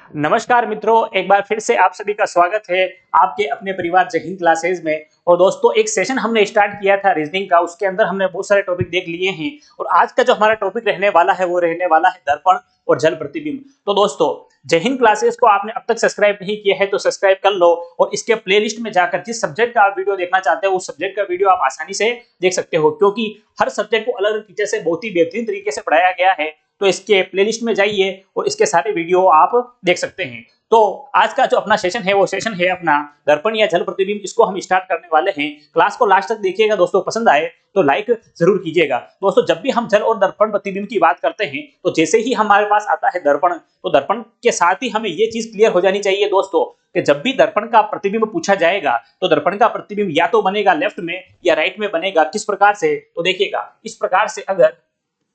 नमस्कार मित्रों, एक बार फिर से आप सभी का स्वागत है आपके अपने परिवार जय हिंद क्लासेज में। और दोस्तों, एक सेशन हमने स्टार्ट किया था रीजनिंग का, उसके अंदर हमने बहुत सारे टॉपिक देख लिए हैं और आज का जो हमारा टॉपिक रहने वाला है वो रहने वाला है दर्पण और जल प्रतिबिंब। तो दोस्तों, जय हिंद क्लासेस को आपने अब तक सब्सक्राइब नहीं किया है तो सब्सक्राइब कर लो और इसके प्लेलिस्ट में जाकर जिस सब्जेक्ट का आप वीडियो देखना चाहते हो उस सब्जेक्ट का वीडियो आप आसानी से देख सकते हो, क्योंकि हर सब्जेक्ट को अलग अलग टीचर से बहुत ही बेहतरीन तरीके से पढ़ाया गया है। तो इसके प्लेलिस्ट में जाइए और इसके सारे वीडियो आप देख सकते हैं। तो आज का जो अपना सेशन है वो सेशन है अपना दर्पण या जल प्रतिबिंब। इसको हम स्टार्ट करने वाले हैं। क्लास को लास्ट तक देखिएगा दोस्तों, पसंद आए तो लाइक जरूर कीजिएगा। दोस्तों, जब भी हम जल और दर्पण प्रतिबिंब की बात करते हैं तो जैसे ही हमारे पास आता है दर्पण, तो दर्पण के साथ ही हमें ये चीज क्लियर हो जानी चाहिए दोस्तों कि जब भी दर्पण का प्रतिबिंब पूछा जाएगा तो दर्पण का प्रतिबिंब या तो बनेगा लेफ्ट में या राइट में बनेगा। किस प्रकार से? तो देखिएगा, इस प्रकार से अगर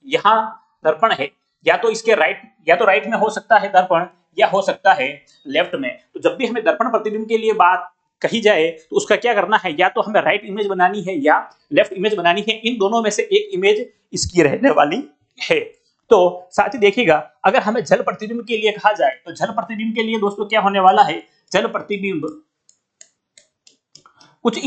यहाँ दर्पण है या तो इसके राइट, या तो राइट में हो सकता है दर्पण या हो सकता है लेफ्ट में। तो जब भी हमें दर्पण प्रतिबिंब के लिए बात कही जाए तो उसका क्या करना है, या तो हमें राइट इमेज बनानी है या लेफ्ट इमेज बनानी है। इन दोनों में से एक इमेज इसकी रहने वाली है। तो साथ ही देखिएगा, अगर हमें जल प्रतिबिंब के लिए कहा जाए तो जल प्रतिबिंब के लिए दोस्तों क्या होने वाला है, जल प्रतिबिंब कुछ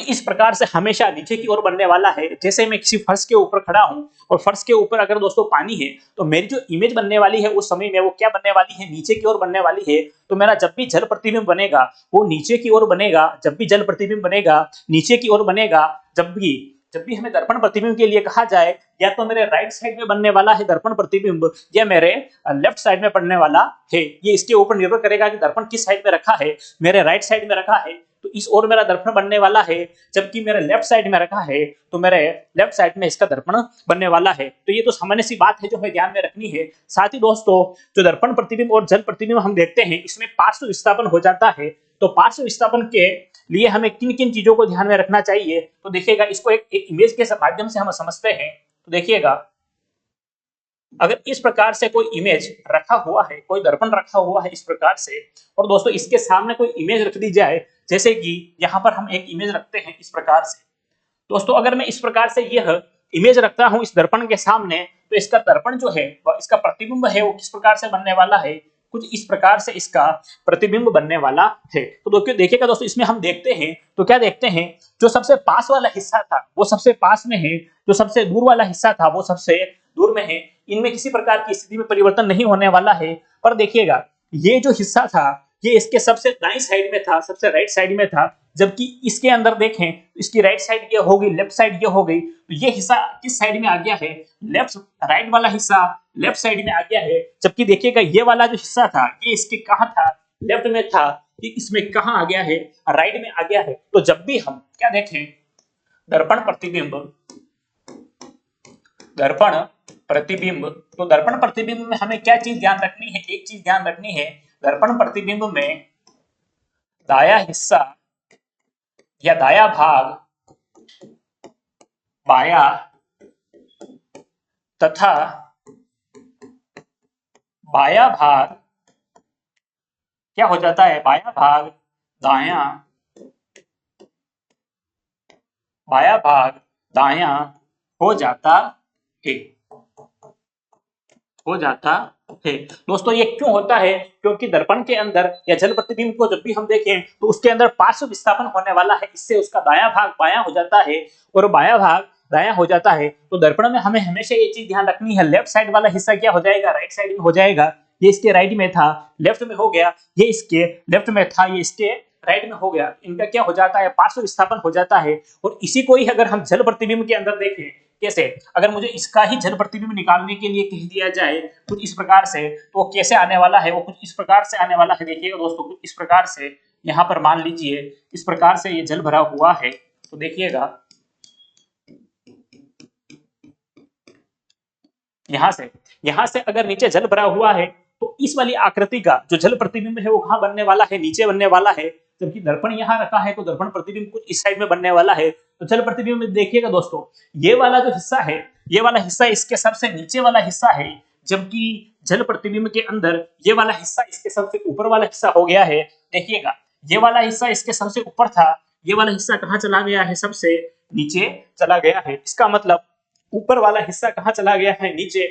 इस प्रकार से हमेशा नीचे की ओर बनने वाला है। जैसे मैं किसी फर्श के ऊपर खड़ा हूं और फर्श के ऊपर अगर दोस्तों पानी है तो मेरी जो इमेज बनने वाली है उस समय में वो क्या बनने वाली है, नीचे की ओर बनने वाली है। तो मेरा जब भी जल प्रतिबिंब बनेगा वो नीचे की ओर बनेगा। जब भी जल प्रतिबिंब बनेगा नीचे की ओर बनेगा। जब भी हमें दर्पण प्रतिबिंब के लिए कहा जाए, या तो मेरे राइट साइड में बनने वाला है दर्पण प्रतिबिंब या मेरे लेफ्ट साइड में पड़ने वाला है। ये इसके ऊपर निर्भर करेगा कि दर्पण किस साइड में रखा है। मेरे राइट साइड में रखा है तो इस ओर मेरा दर्पण बनने वाला है, जबकि मेरे लेफ्ट साइड में रखा है तो मेरे लेफ्ट साइड में इसका दर्पण बनने वाला है। तो ये तो सामान्य सी बात है जो हमें ध्यान में रखनी है। साथ ही दोस्तों, जो दर्पण प्रतिबिंब और जल प्रतिबिंब हम देखते हैं इसमें पार्श्व विस्थापन हो जाता है। तो पार्श्व विस्थापन के लिए हमें किन किन चीजों को ध्यान में रखना चाहिए, तो देखिएगा, इसको एक इमेज के माध्यम से हम समझते हैं। तो देखिएगा, अगर इस प्रकार से कोई इमेज रखा हुआ है, कोई दर्पण रखा हुआ है इस प्रकार से, और दोस्तों इसके सामने कोई इमेज रख दी जाए, जैसे कि यहाँ पर हम एक इमेज रखते हैं इस प्रकार से। दोस्तों, अगर मैं इस प्रकार से यह इमेज रखता हूं इस दर्पण के सामने, तो इसका दर्पण जो है, इसका प्रतिबिंब है वो किस प्रकार से बनने वाला है, कुछ इस प्रकार से इसका प्रतिबिंब बनने वाला है। तो देखिएगा दोस्तों, इसमें हम देखते हैं तो क्या देखते हैं, जो सबसे पास वाला हिस्सा था वो सबसे पास में है, जो सबसे दूर वाला हिस्सा था वो सबसे दूर में है। इनमें किसी प्रकार की स्थिति में परिवर्तन नहीं होने वाला है। पर देखिएगा, ये जो हिस्सा था ये इसके सबसे दाईं साइड में था, सबसे राइट साइड में था, जबकि इसके अंदर देखें तो इसकी राइट साइड ये हो गई, लेफ्ट साइड ये हो गई। तो ये हिस्सा किस साइड में आ गया है, लेफ्ट, राइट वाला हिस्सा लेफ्ट साइड में आ गया है। जबकि देखिएगा, ये वाला जो हिस्सा था ये इसके कहां था, लेफ्ट में था, ये इसमें कहां आ गया है, राइट में आ गया है। तो जब भी हम क्या देखें, दर्पण प्रतिबिंब, दर्पण प्रतिबिंब, तो दर्पण प्रतिबिंब में हमें क्या चीज ध्यान रखनी है, एक चीज ध्यान रखनी है, दर्पण प्रतिबिंब में दाया हिस्सा या दाया भाग बाया तथा बाया भाग क्या हो जाता है, बाया भाग दाया, बाया भाग दाया हो जाता है, हो जाता है। दोस्तों, ये क्यों होता है, क्योंकि दर्पण के अंदर या जल प्रतिबिंब को जब भी हम देखें तो उसके अंदर पार्श्व विस्थापन होने वाला है। इससे उसका दाया भाग बाया हो जाता है और बाया भाग दाया हो जाता है। तो दर्पण में हमें हमेशा ये चीज ध्यान रखनी है, लेफ्ट साइड वाला हिस्सा क्या हो जाएगा, राइट साइड में हो जाएगा। ये इसके राइट में था, लेफ्ट में हो गया, ये इसके लेफ्ट में था, ये इसके राइट में हो गया। इनका क्या हो जाता है, पार्श्व विस्थापन हो जाता है। और इसी को ही अगर हम जल प्रतिबिंब के अंदर देखें, कैसे, अगर मुझे इसका ही जल प्रतिबिंब निकालने के लिए कह दिया जाए कुछ इस प्रकार से, तो कैसे आने वाला है, वो कुछ इस प्रकार से आने वाला है। देखिएगा दोस्तों, कुछ इस प्रकार से, यहाँ पर मान लीजिए इस प्रकार से ये जल भरा हुआ है। तो देखिएगा, यहां से अगर नीचे जल भरा हुआ है तो इस वाली आकृति का जो जल प्रतिबिंब है वो कहां बनने वाला है, नीचे बनने वाला है। जबकि दर्पण यहां रखा है तो दर्पण प्रतिबिंब कुछ इस साइड में बनने वाला है। तो जल प्रतिबिंब में देखिएगा दोस्तों, ये वाला जो हिस्सा है, ये वाला हिस्सा इसके सबसे नीचे वाला हिस्सा है, जबकि जल प्रतिबिंब के अंदर ये वाला हिस्सा इसके सबसे ऊपर वाला हिस्सा हो गया है। देखिएगा, ये वाला हिस्सा इसके सबसे ऊपर था, ये वाला हिस्सा कहां चला गया है, सबसे नीचे चला गया है। इसका मतलब ऊपर वाला हिस्सा कहां चला गया है, नीचे,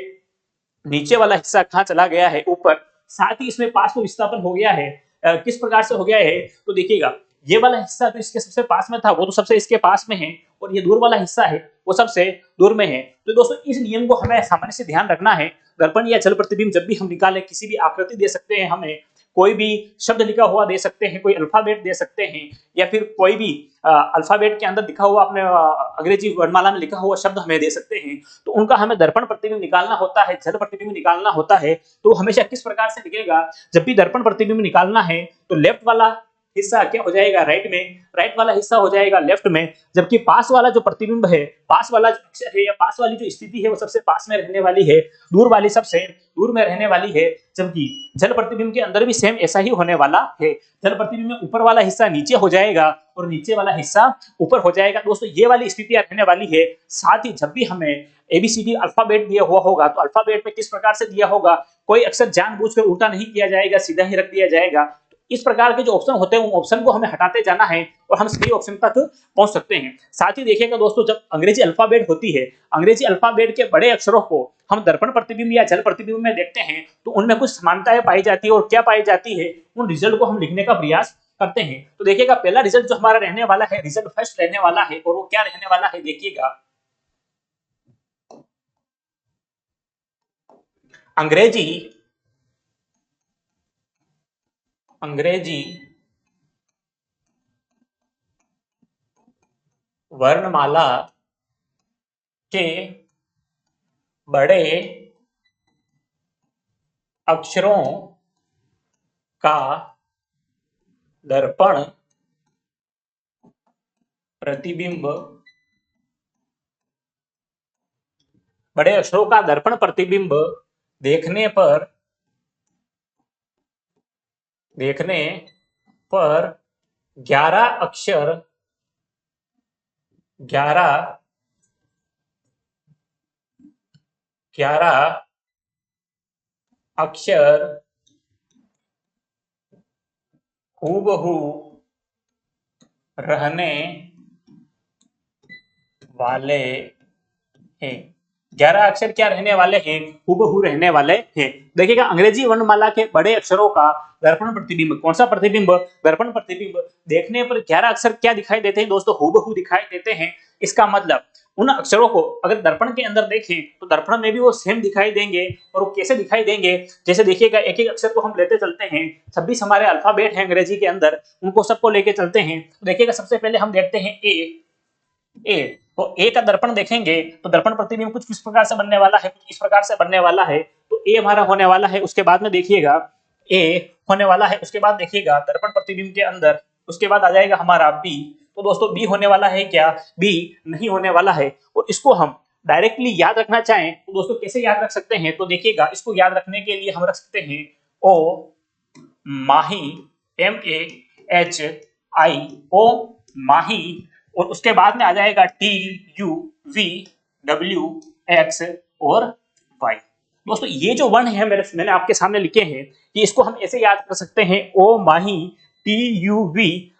नीचे वाला हिस्सा कहां चला गया है, ऊपर। साथ ही इसमें पास में विस्थापन हो गया है। किस प्रकार से हो गया है तो देखिएगा, ये वाला हिस्सा तो इसके सबसे पास में था वो तो सबसे इसके पास में है, और ये दूर वाला हिस्सा है वो सबसे दूर में है। तो दोस्तों इस नियम को हमें सामान्य से ध्यान रखना है। दर्पण या जल प्रतिबिंब जब भी हम निकालें, किसी भी आकृति दे सकते हैं, हमें कोई भी शब्द लिखा हुआ दे सकते हैं, कोई अल्फाबेट दे सकते हैं, या फिर कोई भी अल्फाबेट के अंदर लिखा हुआ अपने अंग्रेजी वर्णमाला में लिखा हुआ शब्द हमें दे सकते हैं। तो उनका हमें दर्पण प्रतिबिंब निकालना होता है, जल प्रतिबिंब निकालना होता है। तो हमेशा किस प्रकार से लिखेगा, जब भी दर्पण प्रतिबिंब निकालना है तो लेफ्ट वाला हिस्सा क्या हो जाएगा, राइट में, राइट वाला हिस्सा हो जाएगा लेफ्ट में, जबकि पास वाला जो प्रतिबिंब है, पास वाला जो अक्षर है या पास वाली जो स्थिति है वो सबसे पास में रहने वाली है, दूर वाली सबसे दूर में रहने वाली है। जबकि जल प्रतिबिंब के अंदर भी सेम ऐसा ही होने वाला है। जल प्रतिबिंब में ऊपर वाला हिस्सा नीचे हो जाएगा और नीचे वाला हिस्सा ऊपर हो जाएगा। दोस्तों ये वाली स्थितियां रहने वाली है। साथ ही जब भी हमें एबीसीडी अल्फाबेट दिया हुआ होगा तो अल्फाबेट में किस प्रकार से दिया होगा, कोई अक्षर जानबूझकर उल्टा नहीं किया जाएगा, सीधा ही रख दिया जाएगा। इस प्रकार के जो ऑप्शन होते हैं उन ऑप्शन को हमें हटाते जाना है और हम सही ऑप्शन तक पहुंच सकते हैं। साथ ही देखिएगा दोस्तों, जब अंग्रेजी अल्फाबेट होती है, अंग्रेजी अल्फाबेट के बड़े अक्षरों को हम दर्पण प्रतिबिंब या जल प्रतिबिंब में देखते हैं तो उनमें कुछ समानताएं पाई जाती है, और क्या पाई जाती है, उन रिजल्ट को हम लिखने का प्रयास करते हैं। तो देखिएगा पहला रिजल्ट जो हमारा रहने वाला है, रिजल्ट फर्स्ट रहने वाला है, और वो क्या रहने वाला है देखिएगा, अंग्रेजी अंग्रेजी वर्णमाला के बड़े अक्षरों का दर्पण प्रतिबिंब, बड़े अक्षरों का दर्पण प्रतिबिंब देखने पर 11 अक्षर 11 अक्षर हूबहू रहने वाले हैं। 11 अक्षर क्या रहने वाले हैं, हूबहू रहने वाले हैं। देखिएगा अंग्रेजी वर्णमाला के बड़े अक्षरों का दर्पण प्रतिबिंब, कौन सा प्रतिबिंब, दर्पण प्रतिबिंब देखने पर 11 अक्षर क्या दिखाई देते हैं दोस्तों, हूबहू दिखाई देते हैं। इसका मतलब उन अक्षरों को अगर दर्पण के अंदर देखें तो दर्पण में भी वो सेम दिखाई देंगे। और वो कैसे दिखाई देंगे, जैसे देखिएगा एक एक अक्षर को हम लेते चलते हैं, 26 हमारे अल्फाबेट हैं अंग्रेजी के अंदर, उनको सबको लेके चलते हैं। तो देखिएगा सबसे पहले हम देखते हैं ए। तो ए का दर्पण देखेंगे तो दर्पण प्रतिबिंब कुछ किस प्रकार से बनने वाला है, कुछ इस प्रकार से बनने वाला है। तो ए हमारा होने वाला है। उसके बाद में देखिएगा ए होने वाला है। उसके बाद देखिएगा दर्पण प्रतिबिंब के अंदर, उसके बाद आ जाएगा हमारा बी। तो दोस्तों बी होने वाला है क्या, बी नहीं होने वाला है। और इसको हम डायरेक्टली याद रखना चाहें तो दोस्तों कैसे याद रख सकते हैं, तो देखिएगा इसको याद रखने के लिए हम रख सकते हैं ओ माही, MAHI, ओ माही, और उसके बाद में आ जाएगा TUVWX और Y। दोस्तों ये जो वर्ण है मैंने आपके सामने लिखे हैं, कि इसको हम ऐसे याद कर सकते हैं ओ माही TUVWXY।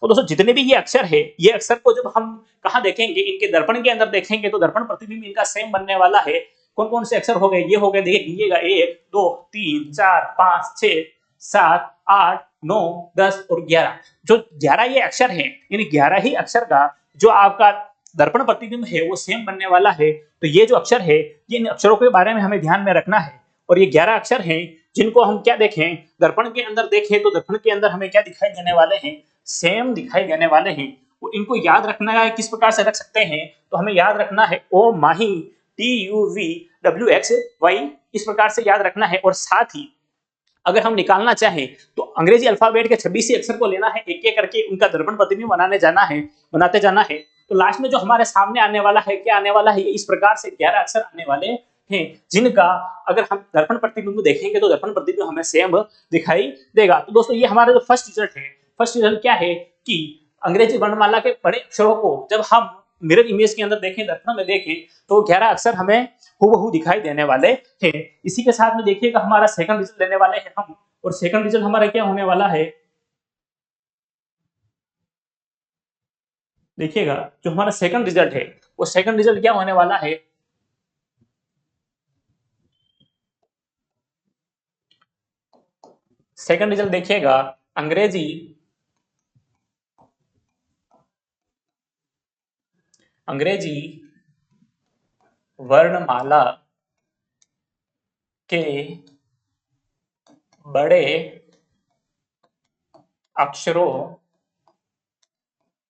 और दोस्तों जितने भी ये अक्षर है, ये अक्षर को जब हम कहाँ देखेंगे, इनके दर्पण के अंदर देखेंगे तो दर्पण प्रतिबिंब इनका सेम बनने वाला है। कौन कौन से अक्षर हो गए, ये हो गए, देखिएगा 1 2 3 4 5 6 7 8 9 10 और 11। जो 11 ये अक्षर हैं, इन 11 ही अक्षर का जो आपका दर्पण प्रतिबिंब है वो सेम बनने वाला है। तो ये जो अक्षर है, ये इन अक्षरों के बारे में हमें ध्यान में रखना है। और ये 11 अक्षर हैं जिनको हम क्या देखें, दर्पण के अंदर देखें तो दर्पण के अंदर हमें क्या दिखाई देने वाले हैं, सेम दिखाई देने वाले हैं। और इनको याद रखना है, किस प्रकार से रख सकते हैं, तो हमें याद रखना है ओ माही TUVWXY, इस प्रकार से याद रखना है। और साथ ही अगर हम निकालना चाहें तो अंग्रेजी अल्फाबेट के 26 ही अक्षर को लेना है, एक एक करके उनका दर्पण प्रतिबिंब बनाते जाना है। तो लास्ट में जो हमारे सामने आने वाला है, क्या आने वाला है, इस प्रकार से 11 अक्षर आने वाले हैं, जिनका अगर हम दर्पण प्रतिबिंब देखेंगे तो दर्पण प्रतिबिंब हमें सेम दिखाई देगा। तो दोस्तों ये हमारा जो फर्स्ट रिजल्ट है, फर्स्ट रिजल्ट क्या है कि अंग्रेजी वर्णमाला के बड़े अक्षरों को जब हम मिरर इमेज के अंदर देखें, दर्पण में देखें, तो 11 अक्षर हमें हूबहू दिखाई देने वाले हैं। इसी के साथ में देखिएगा हमारा सेकंड रिजल्ट लेने वाले हैं हम, और सेकंड रिजल्ट हमारा क्या होने वाला है, देखिएगा जो हमारा सेकंड रिजल्ट है वो सेकंड रिजल्ट क्या होने वाला है, सेकंड रिजल्ट देखिएगा, अंग्रेजी वर्णमाला के बड़े अक्षरों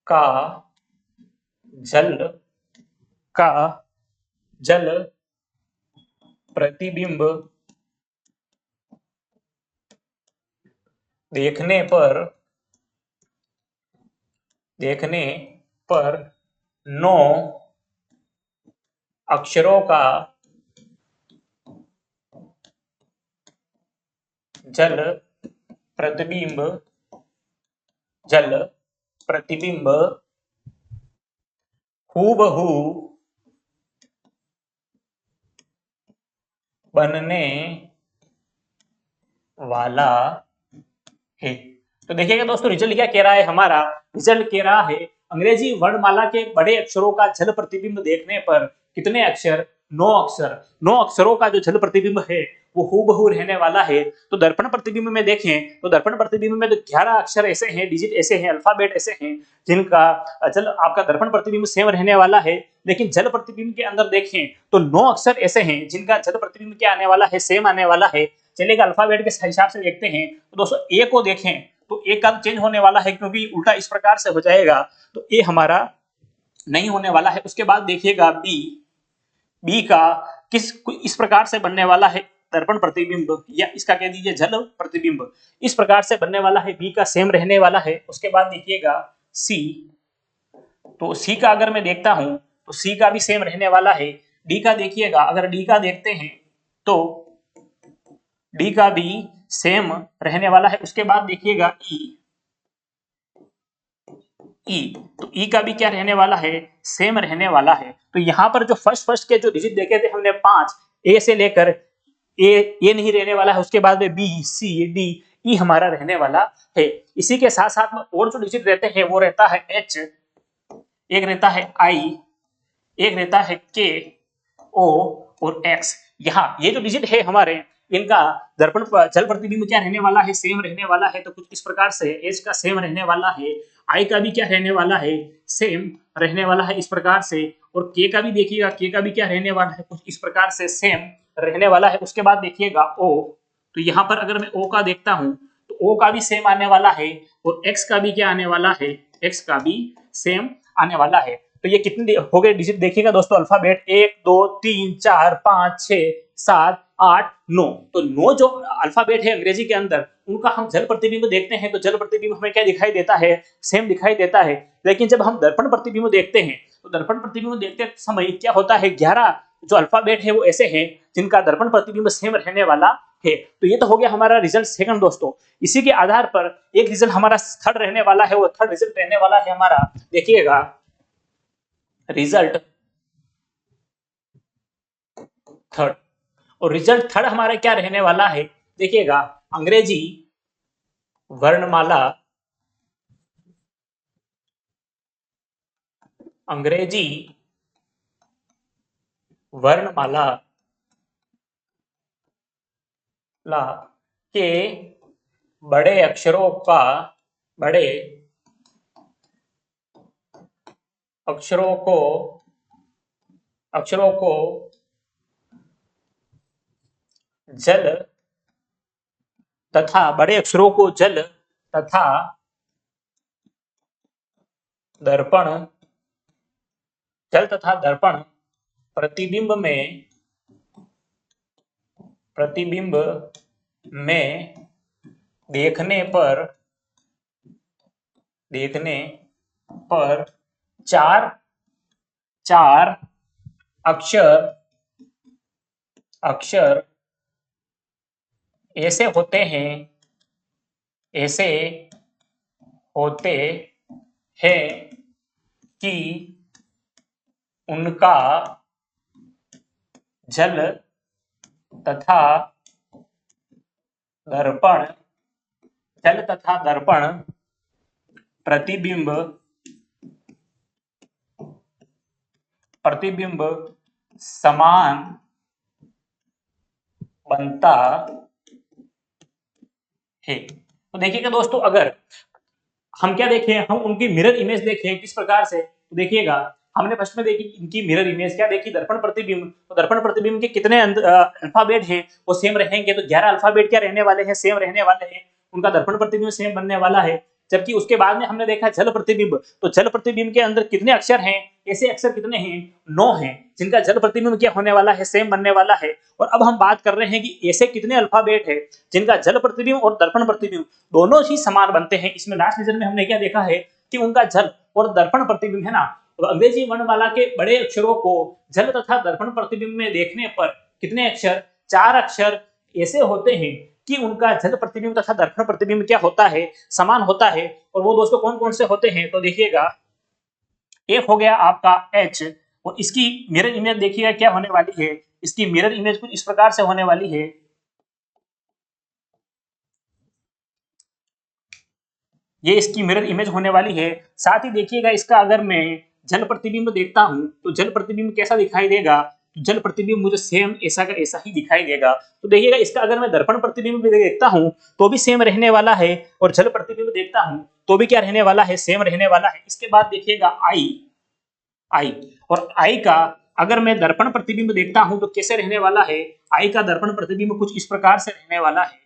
का जल का जल प्रतिबिंब देखने पर 9 अक्षरों का जल प्रतिबिंब हूबहू बनने वाला है। तो देखिएगा दोस्तों, रिजल्ट क्या कह रहा है हमारा, रिजल्ट कह रहा है अंग्रेजी वर्णमाला के बड़े अक्षरों का जल प्रतिबिंब देखने पर कितने अक्षर, 9 अक्षर, 9 अक्षरों का जो जल प्रतिबिंब है वो हूबहू रहने वाला है। तो दर्पण प्रतिबिंब में देखें तो दर्पण प्रतिबिंब में तो 11 अक्षर ऐसे हैं, डिजिट ऐसे हैं, अल्फाबेट ऐसे हैं जिनका जल आपका दर्पण प्रतिबिंब सेम रहने वाला है। लेकिन जल प्रतिबिंब के अंदर देखें तो 9 अक्षर ऐसे हैं जिनका जल प्रतिबिंब क्या आने वाला है, सेम आने वाला है। चलिएगा अल्फाबेट के हिसाब से देखते हैं। तो दोस्तों ए को देखें तो ए का चेंज होने वाला है क्योंकि उल्टा इस प्रकार से हो जाएगा, तो ए हमारा नहीं होने वाला है। उसके बाद देखिएगा बी का इस प्रकार से बनने वाला है दर्पण प्रतिबिंब, या इसका कह दीजिए जल प्रतिबिंब, इस प्रकार से बनने वाला है, बी का सेम रहने वाला है। उसके बाद देखिएगा सी, तो सी का अगर मैं देखता हूं तो सी का भी सेम रहने वाला है। डी का देखिएगा, अगर डी का देखते हैं तो डी का भी सेम रहने वाला है। उसके बाद देखिएगा ई, तो ई का भी क्या रहने वाला है, सेम रहने वाला है। तो यहां पर जो फर्स्ट के जो डिजिट देखे थे हमने 5, ए से लेकर ए नहीं रहने वाला है, उसके बाद में बी सी डी ई हमारा रहने वाला है। इसी के साथ साथ में और जो डिजिट रहते हैं वो रहता है एच, एक रहता है आई, एक रहता है के, ओ और एक्स। यहाँ ये जो डिजिट है हमारे, इनका दर्पण जल प्रतिबिंब क्या रहने वाला है, सेम रहने वाला है। तो कुछ इस प्रकार से एच का सेम रहने वाला है, आई का भी क्या रहने वाला है, सेम रहने वाला है इस प्रकार से, और के का भी देखिएगा, के का भी क्या रहने वाला है, कुछ इस प्रकार से सेम रहने वाला है। उसके बाद देखिएगा ओ, तो यहाँ पर अगर मैं ओ का देखता हूँ तो ओ का भी सेम आने वाला है, और एक्स का भी क्या आने वाला है, एक्स का भी सेम आने वाला है। तो ये कितने हो गए डिजिट देखिएगा दोस्तों, अल्फाबेट 1 2 3 4 5 6 7 8 9। तो 9 जो अल्फाबेट है अंग्रेजी के अंदर, उनका हम जल प्रतिबिंब देखते हैं तो जल प्रतिबिंब हमें क्या दिखाई देता है, सेम दिखाई देता है। लेकिन जब हम दर्पण प्रतिबिंब देखते हैं तो दर्पण प्रतिबिंब देखते समय क्या होता है, 11 जो अल्फाबेट है वो ऐसे हैं जिनका दर्पण प्रतिबिंब सेम रहने वाला है। तो ये तो हो गया हमारा रिजल्ट सेकंड दोस्तों। इसी के आधार पर एक रिजल्ट हमारा थर्ड रहने वाला है, वो थर्ड रिजल्ट रहने वाला है हमारा, देखिएगा रिजल्ट थर्ड। और रिजल्ट थर्ड हमारा क्या रहने वाला है, देखिएगा अंग्रेजी वर्णमाला अंग्रेजी वर्णमाला के बड़े अक्षरों को जल तथा बड़े अक्षरों को जल तथा दर्पण प्रतिबिंब में देखने पर चार अक्षर ऐसे होते हैं कि उनका जल तथा दर्पण प्रतिबिंब समान बनता है। तो देखिएगा दोस्तों, अगर हम क्या देखें, हम उनकी मिरर इमेज देखें किस प्रकार से, तो देखिएगा हमने फर्स्ट में देखी इनकी मिरर इमेज क्या देखी, दर्पण प्रतिबिंब। तो दर्पण प्रतिबिंब के कितने अल्फाबेट हैं वो सेम रहेंगे, तो 11 अल्फाबेट क्या रहने वाले हैं, सेम रहने वाले हैं। उनका दर्पण प्रतिबिंब सेम बनने वाला है। जबकि उसके बाद में हमने देखा जल प्रतिबिंब, तो जल प्रतिबिंब के अंदर कितने अक्षर हैं, ऐसे अक्षर कितने हैं, 9 हैं, जिनका जल प्रतिबिंब क्या होने वाला है, सेम बनने वाला है। और अब हम बात कर रहे हैं कि ऐसे कितने अल्फाबेट है जिनका जल प्रतिबिंब और दर्पण प्रतिबिंब दोनों ही समान बनते हैं। इसमें लास्ट लेक्चर में हमने क्या देखा है कि उनका जल और दर्पण प्रतिबिंब है ना, तो अंग्रेजी वर्णमाला के बड़े अक्षरों को जल तथा दर्पण प्रतिबिंब में देखने पर कितने अक्षर, 4 अक्षर ऐसे होते हैं कि उनका जल प्रतिबिंब तथा दर्पण प्रतिबिंब क्या होता है, समान होता है। और वो दोस्तों कौन कौन से होते हैं, तो देखिएगा एक हो गया आपका H, और इसकी मिरर इमेज देखिएगा क्या होने वाली है, इसकी मिरर इमेज कुछ इस प्रकार से होने वाली है। ये इसकी मिरर इमेज होने वाली है। साथ ही देखिएगा इसका अगर मैं जल प्रतिबिंब देखता हूं तो जल प्रतिबिंब कैसा दिखाई देगा, तो जल प्रतिबिंब मुझे सेम ऐसा का ऐसा ही दिखाई देगा। तो देखिएगा इसका अगर मैं दर्पण प्रतिबिंब भी देखता हूं तो भी सेम रहने वाला है, और जल प्रतिबिंब देखता हूं तो भी क्या रहने वाला है, सेम रहने वाला है। इसके बाद देखिएगा आई, और आई का अगर मैं दर्पण प्रतिबिंब देखता हूं तो कैसे रहने वाला है, आई का दर्पण प्रतिबिंब कुछ इस प्रकार से रहने वाला है,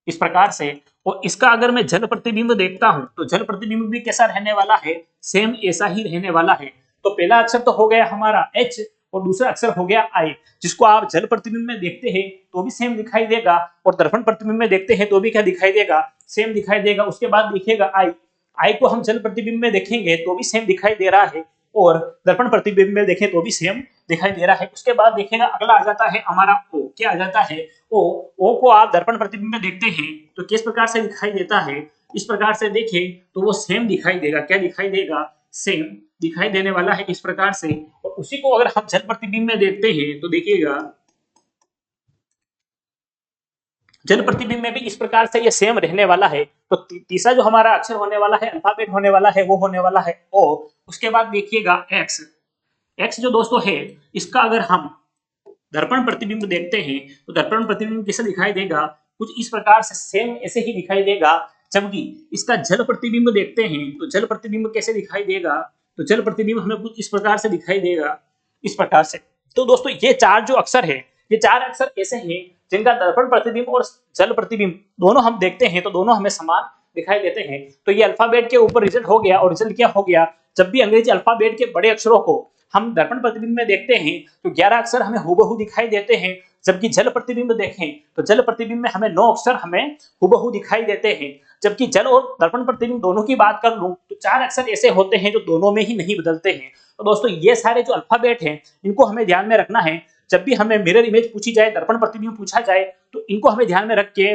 इस प्रकार से। और इसका अगर मैं जल प्रतिबिंब देखता हूं तो जल प्रतिबिंब भी कैसा रहने वाला है, सेम ऐसा ही रहने वाला है। तो पहला अक्षर तो हो गया हमारा H, और दूसरा अक्षर हो गया I, जिसको आप जल प्रतिबिंब में देखते हैं तो भी सेम दिखाई देगा, और दर्पण प्रतिबिंब में देखते हैं तो भी क्या दिखाई देगा, सेम दिखाई देगा। उसके बाद देखिएगा I को हम जल प्रतिबिंब में देखेंगे तो भी सेम दिखाई दे रहा है, और दर्पण प्रतिबिंब में देखें तो भी सेम दिखाई दे रहा है। उसके बाद देखिएगा अगला आ जाता है हमारा O, क्या आ जाता है ओ को आप दर्पण प्रतिबिंब में देखते हैं तो किस प्रकार से दिखाई देता है, इस प्रकार से देखें तो वो सेम दिखाई देगा, क्या दिखाई देगा, सेम दिखाई देने वाला है इस प्रकार से। और उसी को अगर हम जल प्रतिबिंब में देखते हैं तो देखिएगा जल प्रतिबिंब में भी इस प्रकार से ये सेम रहने वाला है। तो तीसरा जो हमारा अक्षर होने वाला है, अल्फाबेट होने वाला है, वो होने वाला है ओ। उसके बाद देखिएगा एक्स जो दोस्तों है, इसका अगर हम दर्पण प्रतिबिंब देखते हैं तो दर्पण प्रतिबिंब कैसे दिखाई देगा, कुछ इस प्रकार से सेम ऐसे ही दिखाई देगा। जबकि इसका जल प्रतिबिंब देखते हैं तो जल प्रतिबिंब कैसे दिखाई देगा, तो जल प्रतिबिंब हमें कुछ इस प्रकार से दिखाई देगा, इस प्रकार से। तो दोस्तों ये 4 जो अक्षर है, ये 4 अक्षर ऐसे हैं जिनका दर्पण प्रतिबिंब और जल प्रतिबिंब दोनों हम देखते हैं तो दोनों हमें समान दिखाई देते हैं। तो ये अल्फाबेट के ऊपर रिजल्ट हो गया। और रिजल्ट क्या हो गया, जब भी अंग्रेजी अल्फाबेट के बड़े अक्षरों को हम दर्पण प्रतिबिंब में देखते हैं तो 11 अक्षर हमें हुबहू दिखाई देते हैं। जबकि जल प्रतिबिंब देखें तो जल प्रतिबिंब में हमें 9 अक्षर हमें हुबहू दिखाई देते हैं। जबकि जल और दर्पण प्रतिबिंब दोनों की बात कर लूं तो 4 अक्षर ऐसे होते हैं जो दोनों में ही नहीं बदलते हैं। तो दोस्तों ये सारे जो अल्फाबेट हैं इनको हमें ध्यान में रखना है। जब भी हमें मिरर इमेज पूछी जाए, दर्पण प्रतिबिंब पूछा जाए, तो इनको हमें ध्यान में रख के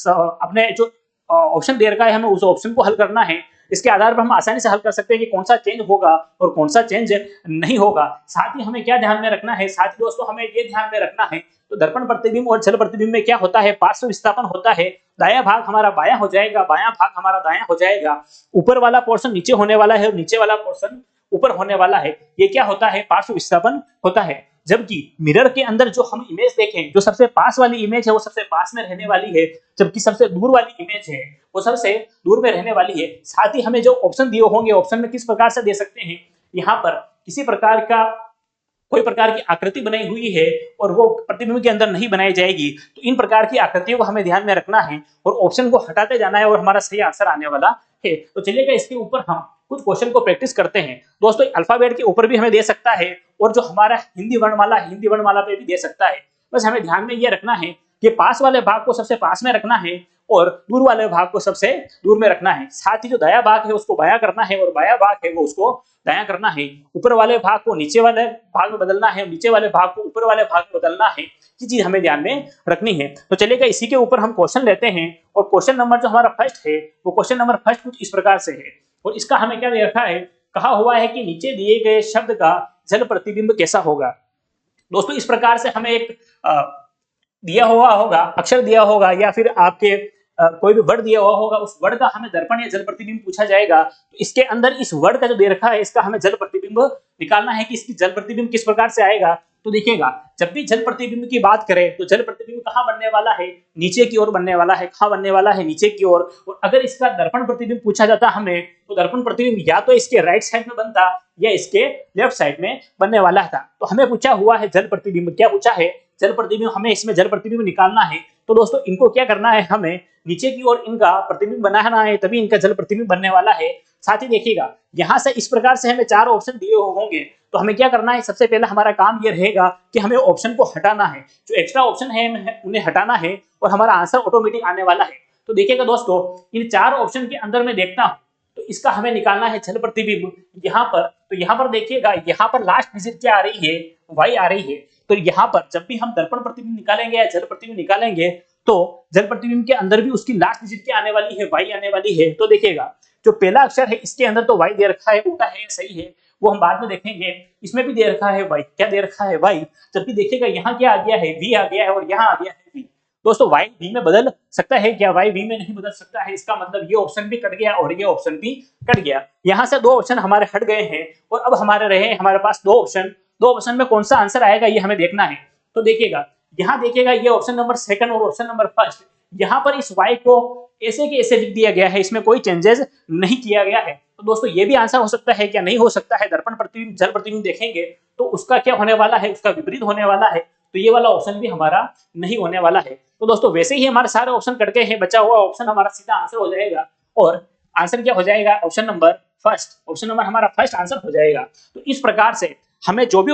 अपने जो ऑप्शन दे रखा है हमें उस ऑप्शन को हल करना है। इसके आधार पर हम आसानी से हल कर सकते हैं कि कौन सा चेंज होगा और कौन सा चेंज नहीं होगा। साथ ही हमें क्या ध्यान में रखना है, साथ ही दोस्तों हमें ये ध्यान में रखना है, तो दर्पण प्रतिबिंब और जल प्रतिबिंब में क्या होता है, पार्श्व विस्थापन होता है। दायां भाग हमारा बायां हो जाएगा, बायां भाग हमारा दायां हो जाएगा। ऊपर वाला पोर्शन नीचे होने वाला है और नीचे वाला पोर्शन ऊपर होने वाला है। ये क्या होता है, पार्श्व विस्थापन होता है। जबकि मिरर के अंदर जो हम इमेज देखें, जो सबसे पास वाली इमेज है वो सबसे पास में रहने वाली है, जबकि सबसे दूर वाली इमेज है वो सबसे दूर में रहने वाली है। साथ ही हमें जो ऑप्शन दिए होंगे, ऑप्शन में किस प्रकार से दे सकते हैं, यहाँ पर किसी प्रकार का कोई प्रकार की आकृति बनाई हुई है और वो प्रतिबिंब के अंदर नहीं बनाई जाएगी, तो इन प्रकार की आकृतियों को हमें ध्यान में रखना है और ऑप्शन को हटाते जाना है और हमारा सही आंसर आने वाला है। तो चलिएगा इसके ऊपर हम कुछ क्वेश्चन को प्रैक्टिस करते हैं। दोस्तों अल्फाबेट के ऊपर भी हमें दे सकता है और जो हमारा हिंदी वर्णमाला पे भी दे सकता है। बस हमें ध्यान में ये रखना है कि पास वाले भाग को सबसे पास में रखना है और दूर वाले भाग को सबसे दूर में रखना है। साथ ही जो दायां भाग है उसको बायां करना है और बायां भाग है वो उसको दायां करना है। ऊपर वाले भाग को नीचे वाले भाग में बदलना है, नीचे वाले भाग को ऊपर वाले भाग में बदलना है। ये चीज हमें ध्यान में रखनी है। तो चलिएगा इसी के ऊपर हम क्वेश्चन लेते हैं और क्वेश्चन नंबर जो हमारा फर्स्ट है वो क्वेश्चन नंबर फर्स्ट कुछ इस प्रकार से है और इसका हमें क्या दे रखा है, कहा हुआ है कि नीचे दिए गए शब्द का जल प्रतिबिंब कैसा होगा। दोस्तों इस प्रकार से हमें एक दिया हुआ होगा, अक्षर दिया होगा या फिर आपके कोई भी वर्ड दिया हुआ होगा उस वर्ड का हमें दर्पण या जल प्रतिबिंब पूछा जाएगा, तो इसके अंदर इस वर्ड का जो दे रखा है इसका हमें जल प्रतिबिंब निकालना है कि इसकी जल प्रतिबिंब किस प्रकार से आएगा। तो देखिएगा जब भी जल प्रतिबिंब की बात करें तो जल प्रतिबिंब कहाँ बनने वाला है, नीचे की ओर बनने वाला है। कहाँ बनने वाला है, नीचे की ओर। और अगर इसका दर्पण प्रतिबिंब पूछा जाता हमें तो दर्पण प्रतिबिंब या तो इसके राइट साइड में बनता या इसके लेफ्ट साइड में बनने वाला था। तो हमें पूछा हुआ है जल प्रतिबिंब, क्या पूछा है, जल प्रतिबिंब। हमें इसमें जल प्रतिबिंब निकालना है। तो दोस्तों इनको क्या करना है, हमें नीचे की ओर इनका प्रतिबिंब बनाना है, तभी इनका जल प्रतिबिंब बनने वाला है। साथ ही देखिएगा यहाँ से इस प्रकार से हमें 4 ऑप्शन दिए होंगे, तो हमें क्या करना है, सबसे पहले हमारा काम ये रहेगा कि हमें ऑप्शन को हटाना है, जो एक्स्ट्रा ऑप्शन है उन्हें हटाना है और हमारा आंसर ऑटोमेटिक आने वाला है। तो देखिएगा दोस्तों इन 4 ऑप्शन के अंदर मैं देखता हूँ तो इसका हमें निकालना है जल प्रतिबिंब यहाँ पर। तो यहाँ पर देखिएगा यहाँ पर लास्ट डिजिट क्या आ रही है, y आ रही है। तो यहाँ पर जब भी हम दर्पण प्रतिबिंब निकालेंगे या जल प्रतिबिंब निकालेंगे तो जल प्रतिबिंब के अंदर भी उसकी लास्ट डिजिट क्या आने वाली है, y आने वाली है। तो देखिएगा जो पहला अक्षर है इसके अंदर तो y दे रखा है, उल्टा है सही है वो हम बाद में देखेंगे। इसमें भी दे रखा है y, क्या दे रखा है y। जबकि देखिएगा यहाँ क्या आ गया है, v आ गया है और यहाँ आ गया है v। दोस्तों y v में बदल सकता है क्या, y v में नहीं बदल सकता है। इसका मतलब ये ऑप्शन भी कट गया और ये ऑप्शन भी कट गया। यहाँ से 2 ऑप्शन हमारे हट गए हैं और अब हमारे रहे हमारे पास 2 ऑप्शन। 2 ऑप्शन में कौन सा आंसर आएगा ये हमें देखना है। तो देखिएगा यहाँ देखिएगा ये ऑप्शन नंबर 2 और ऑप्शन नंबर 1। यहाँ पर इस y को ऐसे के ऐसे लिख दिया गया है, इसमें कोई चेंजेस नहीं किया गया है। तो दोस्तों ये भी आंसर हो सकता है क्या, नहीं हो सकता है। दर्पण प्रतिबिंब जल प्रतिबिंब देखेंगे तो उसका क्या होने वाला है, उसका विपरीत होने वाला है। तो ये वाला ऑप्शन भी हमारा नहीं होने वाला है। तो दोस्तों वैसे ही हमारे सारे ऑप्शन कट गए हैं, बचा हुआ ऑप्शन हमारा सीधा आंसर हो जाएगा। और आंसर क्या हो जाएगा, ऑप्शन नंबर 1। ऑप्शन नंबर हमारा 1 आंसर हो जाएगा। तो इस प्रकार से हमें जो भी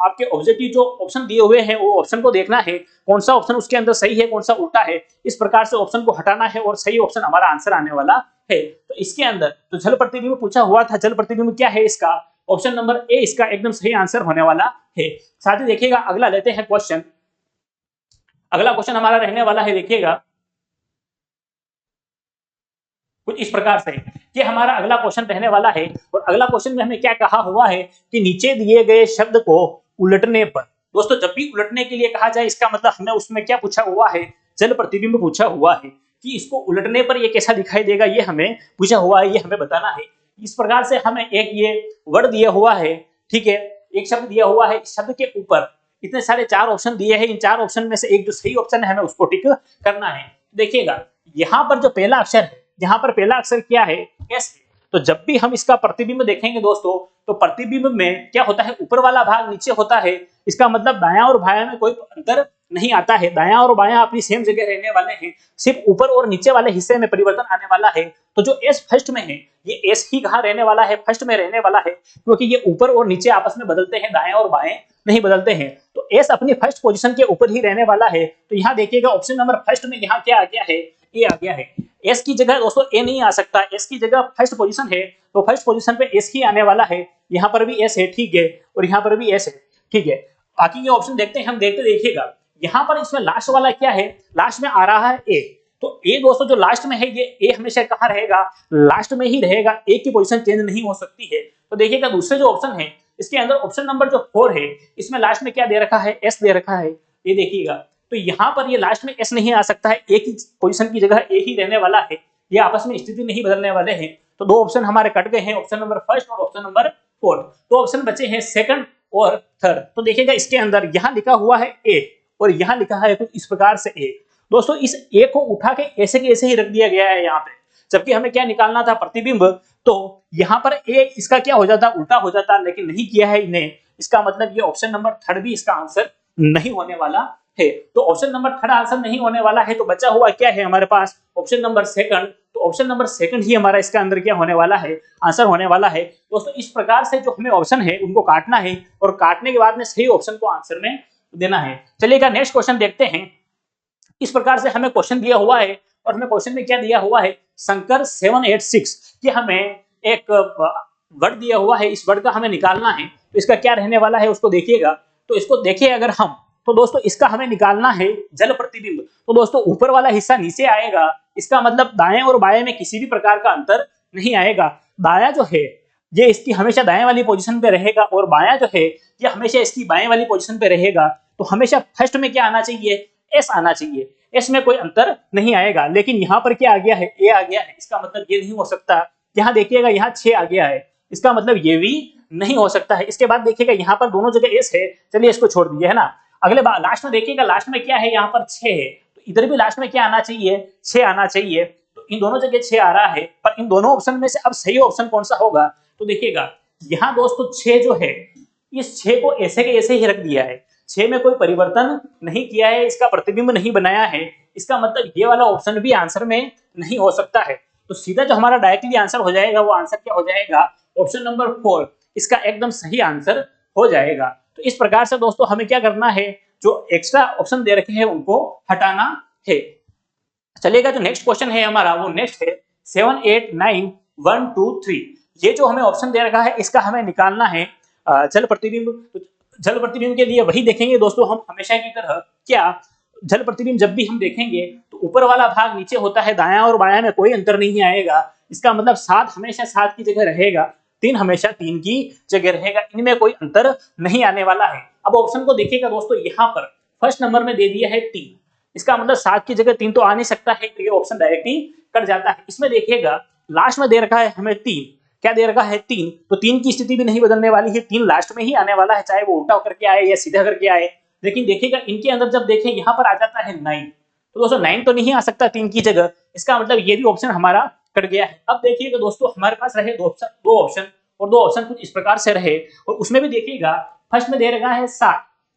आपके ऑब्जेक्टिव जो ऑप्शन दिए हुए हैं वो ऑप्शन को देखना है, कौन सा ऑप्शन उसके अंदर सही है कौन सा उल्टा है। इस प्रकार से ऑप्शन को हटाना है और सही ऑप्शन हमारा आंसर आने वाला है। तो इसके अंदर तो जल प्रतिबिंब पूछा हुआ था, जल प्रतिबिंब क्या है इसका, ऑप्शन नंबर ए इसका एकदम सही आंसर होने वाला है। साथ ही देखिएगा अगला लेते हैं क्वेश्चन। अगला क्वेश्चन हमारा रहने वाला है, देखिएगा कुछ इस प्रकार से। ये हमारा अगला क्वेश्चन रहने वाला है और अगला क्वेश्चन में हमें क्या कहा हुआ है कि नीचे दिए गए शब्द को उलटने पर। दोस्तों जब भी उलटने के लिए कहा जाए इसका मतलब हमें उसमें क्या पूछा हुआ है, जल प्रतिबिंब पूछा हुआ है कि इसको उलटने पर ये कैसा दिखाई देगा, ये हमें पूछा हुआ है, ये हमें बताना है। इस प्रकार से हमें एक ये वर्ड दिया हुआ है, ठीक है, एक शब्द दिया हुआ है, इस शब्द के ऊपर इतने सारे 4 ऑप्शन दिए हैं। इन 4 ऑप्शन में से एक जो सही ऑप्शन है हमें उसको टिक करना है। देखिएगा यहाँ पर जो पहला अक्षर है, यहाँ पर पहला अक्षर क्या है, एस है। तो जब भी हम इसका प्रतिबिंब देखेंगे दोस्तों तो प्रतिबिंब में क्या होता है, ऊपर वाला भाग नीचे होता है। इसका मतलब दायां और बायां में कोई अंतर नहीं आता है, दायां और बायां अपनी सेम जगह रहने वाले हैं, सिर्फ ऊपर और नीचे वाले हिस्से में परिवर्तन आने वाला है। तो जो एस फर्स्ट में है ये एस ही कहाँ रहने वाला है, फर्स्ट में रहने वाला है, क्योंकि ये ऊपर और नीचे आपस में बदलते हैं, दाएं और बाएं नहीं बदलते हैं। तो एस अपनी फर्स्ट पोजीशन के ऊपर ही रहने वाला है। तो यहाँ देखिएगा ऑप्शन नंबर फर्स्ट में यहाँ क्या आ गया है, ए आ गया है। एस की जगह दोस्तों ए नहीं आ सकता, एस की जगह फर्स्ट पोजीशन है तो फर्स्ट पोजीशन पे एस ही आने वाला है। यहाँ पर भी एस है, ठीक है, और यहाँ पर भी एस है, ठीक है। बाकी ये ऑप्शन देखते हैं हम, देखते देखिएगा यहाँ पर इसमें लास्ट वाला क्या है, लास्ट में आ रहा है ए। तो ए दोस्तों जो लास्ट में है ये ए हमेशा कहाँ रहेगा, लास्ट में ही रहेगा, ए की पोजीशन चेंज नहीं हो सकती है। तो देखिएगा दूसरे जो ऑप्शन है इसके अंदर ऑप्शन नंबर जो 4 है इसमें लास्ट में क्या दे रखा है, एस दे रखा है, ये देखिएगा। तो यहाँ पर ये लास्ट में एस नहीं आ सकता है, ए की पोजीशन की जगह ए ही रहने वाला है, ये आपस में स्थिति नहीं बदलने वाले हैं। तो 2 ऑप्शन हमारे कट गए हैं, ऑप्शन नंबर 1 और ऑप्शन नंबर 4। 2 ऑप्शन बचे हैं 2nd और 3rd। तो देखिएगा इसके अंदर यहाँ लिखा हुआ है ए और यहाँ लिखा है कुछ इस प्रकार से ए। दोस्तों इस ए को उठा के ऐसे के ऐसे ही रख दिया गया है यहाँ पे, जबकि हमें क्या निकालना था, प्रतिबिंब। तो यहाँ पर ए इसका क्या हो जाता, उल्टा हो जाता, लेकिन नहीं किया है इन्हें। इसका मतलब ये ऑप्शन नंबर 3rd भी इसका आंसर नहीं होने वाला है। तो ऑप्शन नंबर 3rd आंसर नहीं होने वाला है। तो बचा हुआ क्या है हमारे पास, ऑप्शन नंबर 2nd। तो ऑप्शन नंबर 2nd ही हमारा इसका अंदर क्या होने वाला है, आंसर होने वाला है। दोस्तों इस प्रकार से जो हमें ऑप्शन है उनको काटना है और काटने के बाद में सही ऑप्शन को आंसर में देना है। चलिएगा नेक्स्ट क्वेश्चन देखते हैं। इस प्रकार से हमें क्वेश्चन दिया हुआ है और हमें क्वेश्चन में क्या दिया हुआ है, शंकर 786 कि हमें एक वर्ड दिया हुआ है, इस वर्ड का हमें निकालना है। तो इसका क्या रहने वाला है उसको देखिएगा। तो इसको देखिए अगर हम, तो दोस्तों इसका हमें निकालना है जल प्रतिबिंब। तो दोस्तों ऊपर वाला हिस्सा नीचे आएगा, इसका मतलब दाएं और बाएं में किसी भी प्रकार का अंतर नहीं आएगा। दायां जो है ये इसकी हमेशा दाएं वाली पोजीशन पे रहेगा और बायां जो है ये हमेशा इसकी बाएं वाली पोजीशन पे रहेगा। तो हमेशा फर्स्ट में क्या आना चाहिए, एस आना चाहिए। एस में कोई अंतर नहीं आएगा। लेकिन यहाँ पर क्या आ गया है, ए आ गया है, इसका मतलब ये नहीं हो सकता। यहाँ देखिएगा यहाँ 6 आ गया है, इसका मतलब ये भी नहीं हो सकता है। इसके बाद देखिएगा यहाँ पर दोनों जगह एस है, चलिए इसको छोड़ दीजिए, है ना। अगले बार लास्ट में देखिएगा, लास्ट में क्या है, यहाँ पर 6 है, तो इधर भी लास्ट में क्या आना चाहिए, 6 आना चाहिए। तो इन दोनों जगह 6 आ रहा है, पर इन दोनों ऑप्शन में से अब सही ऑप्शन कौन सा होगा, तो देखिएगा यहाँ दोस्तों 6 जो है, इस 6 को ऐसे के ऐसे ही रख दिया है, 6 में कोई परिवर्तन नहीं किया है, इसका प्रतिबिंब नहीं बनाया है। इसका मतलब ये वाला ऑप्शन भी आंसर में नहीं हो सकता है। तो सीधा जो हमारा डायरेक्टली आंसर हो जाएगा, वो आंसर क्या हो जाएगा, ऑप्शन नंबर 4 इसका एकदम सही आंसर हो जाएगा। तो इस प्रकार से दोस्तों हमें क्या करना है, जो एक्स्ट्रा ऑप्शन दे रखे हैं उनको हटाना है। चलेगा, जो नेक्स्ट क्वेश्चन है हमारा वो नेक्स्ट है 7 8 9 1 2 3। ये जो हमें ऑप्शन दे रखा है इसका हमें निकालना है जल प्रतिबिंब। जल प्रतिबिंब के लिए वही देखेंगे दोस्तों हम हमेशा की तरह, क्या जल प्रतिबिंब जब भी हम देखेंगे तो ऊपर वाला भाग नीचे होता है, दायां और बायां में कोई अंतर नहीं आएगा। इसका मतलब 7 हमेशा 7 की जगह रहेगा, 3 हमेशा 3 की जगह रहेगा, इनमें कोई अंतर नहीं आने वाला है। अब ऑप्शन को देखिएगा दोस्तों, यहाँ पर फर्स्ट नंबर में दे दिया है 3, इसका मतलब 7 की जगह 3 तो आ नहीं सकता है, तो ये ऑप्शन डायरेक्टली कट जाता है। इसमें देखिएगा लास्ट में दे रखा है हमें 3, क्या दे रखा है 3, तो 3 की स्थिति भी नहीं बदलने वाली है, 3 लास्ट में ही आने वाला है, चाहे वो उल्टा करके आए या सीधा करके आए। लेकिन देखिएगा इनके अंदर जब देखें यहाँ पर आ जाता है 9, तो दोस्तों 9 तो नहीं आ सकता 3 की जगह, इसका मतलब ये भी ऑप्शन हमारा कट गया है। अब देखिएगा दोस्तों हमारे पास रहे दो ऑप्शन, और दो ऑप्शन कुछ इस प्रकार से रहे, और उसमें भी देखिएगा फर्स्ट में दे रखा है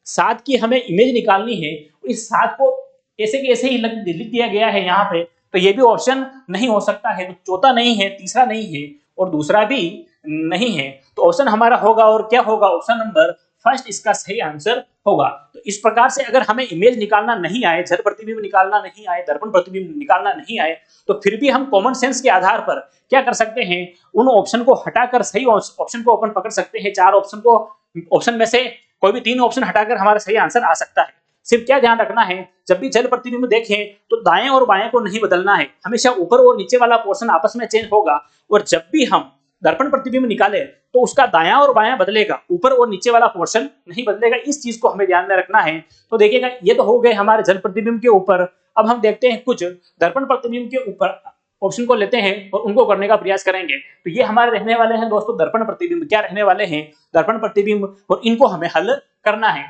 7 की हमें इमेज निकालनी है, इस 7 को ऐसे के ऐसे ही लिख दिया गया है यहाँ पे, तो ये भी ऑप्शन नहीं हो सकता है। तो चौथा नहीं है, तीसरा नहीं है, और दूसरा भी नहीं है, तो ऑप्शन हमारा होगा, और क्या होगा, ऑप्शन नंबर फर्स्ट इसका सही आंसर होगा। तो इस प्रकार से अगर हमें इमेज निकालना नहीं आए, जल प्रतिबिंब निकालना नहीं आए, दर्पण प्रतिबिंब निकालना नहीं आए, तो फिर भी हम कॉमन सेंस के आधार पर क्या कर सकते हैं, उन ऑप्शन को हटाकर सही ऑप्शन को अपन पकड़ सकते हैं। 4 ऑप्शन को, ऑप्शन में से कोई भी 3 ऑप्शन हटाकर हमारा सही आंसर आ सकता है। सिर्फ क्या ध्यान रखना है, जब भी जल प्रतिबिंब देखें तो दाएं और बाएं को नहीं बदलना है, हमेशा ऊपर और नीचे वाला पोर्शन आपस में चेंज होगा। और जब भी हम दर्पण प्रतिबिंब निकाले तो उसका दायां और बायां बदलेगा, ऊपर और नीचे वाला पोर्शन नहीं बदलेगा। इस चीज को हमें ध्यान में रखना है। तो देखिएगा ये तो हो गए हमारे जल प्रतिबिंब के ऊपर। अब हम देखते हैं कुछ दर्पण प्रतिबिंब के ऊपर ऑप्शन को लेते हैं और उनको करने का प्रयास करेंगे। तो ये हमारे रहने वाले हैं दोस्तों दर्पण प्रतिबिंब, क्या रहने वाले हैं, दर्पण प्रतिबिंब, और इनको हमें हल करना है।